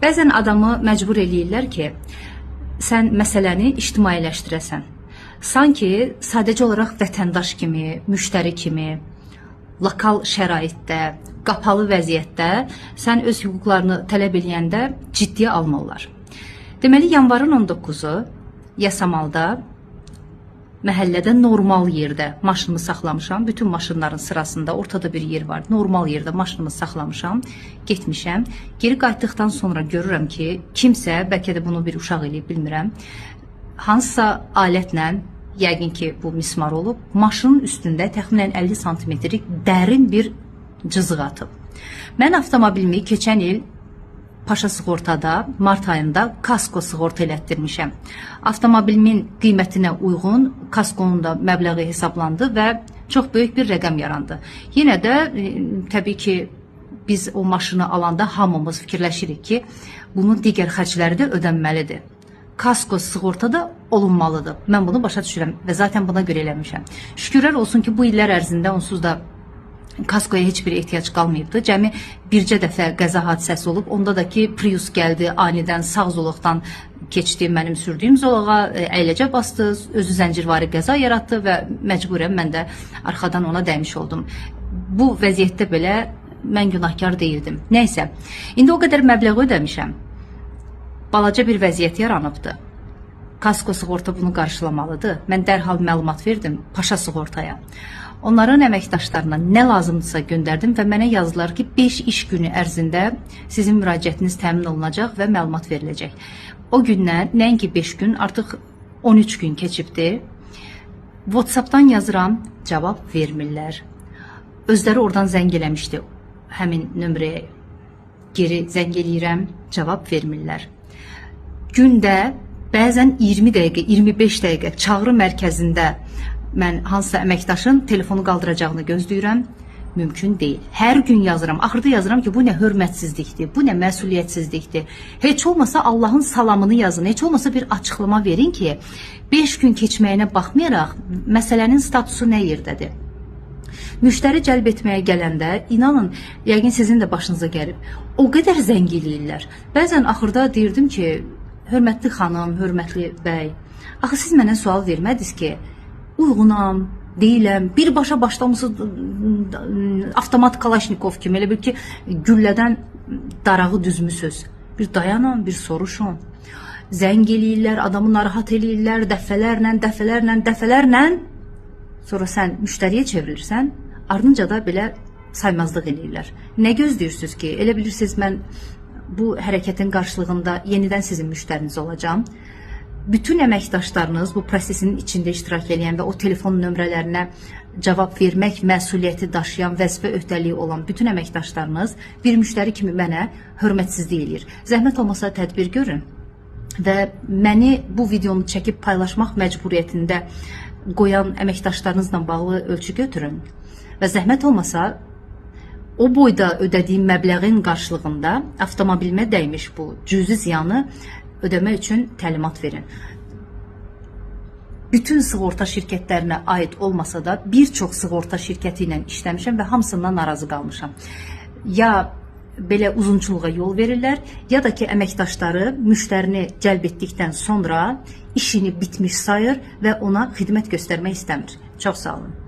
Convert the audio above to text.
Bəzən adamı məcbur eləyirlər ki, sən məsələni ictimailəşdirəsən. Sanki sadəcə olaraq vətəndaş kimi, müştəri kimi, lokal şəraitdə, qapalı vəziyyətdə sən öz hüquqlarını tələb eləyəndə ciddiyə almırlar. Deməli, yanvarın 19-u Yasamalda məhəllədə normal yerdə maşınımı saxlamışam. Bütün maşınların sırasında ortada bir yer var. Normal yerdə maşınımı saxlamışam, getmişəm. Geri qayıtdıqdan sonra görürəm ki, kimsə, bəlkə də bunu bir uşaq eləyib, bilmirəm, hansısa alətlə, yəqin ki bu mismar olub, maşının üstündə təxminən 50 santimetrlik dərin bir cızıq atıb. Mən avtomobilimi keçən il Paşa Sığortada mart ayında kasko sığorta elətdirmişəm. Avtomobilimin qiymətinə uyğun kaskonun da məbləği hesablandı və çox böyük bir rəqəm yarandı. Yenə də təbii ki biz o maşını alanda hamımız fikirləşirik ki, bunun digər xərcləri də ödənməlidir. Kasko sığorta da olunmalıdır. Mən bunu başa düşürəm və zaten buna görə eləmişəm. Şükürlər olsun ki bu illər ərzində onsuz da kaskoya heç bir ehtiyac qalmayıbdı. Cəmi bircə dəfə qəza hadisəsi olub. Onda da ki Prius gəldi, anidən sağ zolaqdan keçdi, mənim sürdüyüm zolağa əyləcə bastı, özü zəncirvari qəza yaratdı və məcburən mən də arxadan ona dəymiş oldum. Bu vəziyyətdə belə mən günahkar değildim. Nəysə, indi o qədər məbləğ ödəmişəm. Balaca bir vəziyyət yaranıbdı. Kasko sığorta bunu qarşılamalıdır. Mən dərhal məlumat verdim Paşa Sığortaya. Onların əməkdaşlarına nə lazımdırsa göndərdim və mənə yazdılar ki, 5 iş günü ərzində sizin müraciətiniz təmin olunacaq və məlumat veriləcək. O gündən nəinki 5 gün, artıq 13 gün keçibdi. WhatsApp'dan yazıram, cavab vermirlər. Özləri oradan zəng eləmişdi. Həmin nömrəyə geri zəng eləyirəm, cavab vermirlər. Gündə bəzən 20 dəqiqə, 25 dəqiqə çağrı mərkəzində mən hansısa əməkdaşın telefonu qaldıracağını gözləyirəm. Mümkün deyil. Hər gün yazıram. Axırda yazıram ki, bu nə hörmətsizlikdir, bu nə məsuliyyətsizlikdir. Heç olmasa Allahın salamını yazın, heç olmasa bir açıqlama verin ki, 5 gün keçməyinə baxmayaraq məsələnin statusu nə yerdədir. Müştəri cəlb etməyə gələndə, inanın, yəqin sizin də başınıza gəlib. O qədər zəng eləyirlər. Bəzən axırda deyirdim ki, hörmətli xanım, hörmətli bəy, axı siz mənə sual vermədiniz ki, uyğunam, deyiləm, birbaşa başlamışsınız avtomat Kalaşnikov kimi, elə bir ki, güllədən darağı düzmüsünüz. Bir dayanın, bir soruşun. Zəng eləyirlər, adamı narahat eləyirlər, dəfələrlə. Sonra sən müştəriyə çevrilirsən, ardınca da belə saymazlıq eləyirlər. Nə gözləyirsiniz ki, elə bilirsiniz mən bu hərəkətin qarşılığında yenidən sizin müştəriniz olacağım. Bütün əməkdaşlarınız bu prosesin içində iştirak edən və o telefon nömrələrinə cavab vermək məsuliyyəti daşıyan, vəzifə öhdəliyi olan bütün əməkdaşlarınız bir müştəri kimi mənə hörmətsizlik eləyir. Zəhmət olmasa tədbir görün və məni bu videonu çəkib paylaşmaq məcburiyyətində qoyan əməkdaşlarınızla bağlı ölçü götürün və zəhmət olmasa o boyda ödədiyim məbləğin qarşılığında avtomobilimə dəymiş bu cüzi ziyanı ödəmək üçün təlimat verin. Bütün sığorta şirkətlərinə aid olmasa da bir çox sığorta şirkəti ilə işləmişəm və hamısından narazı qalmışam. Ya belə uzunçuluğa yol verirlər, ya da ki əməkdaşları müştərini cəlb etdikdən sonra işini bitmiş sayır və ona xidmət göstərmək istəmir. Çox sağ olun.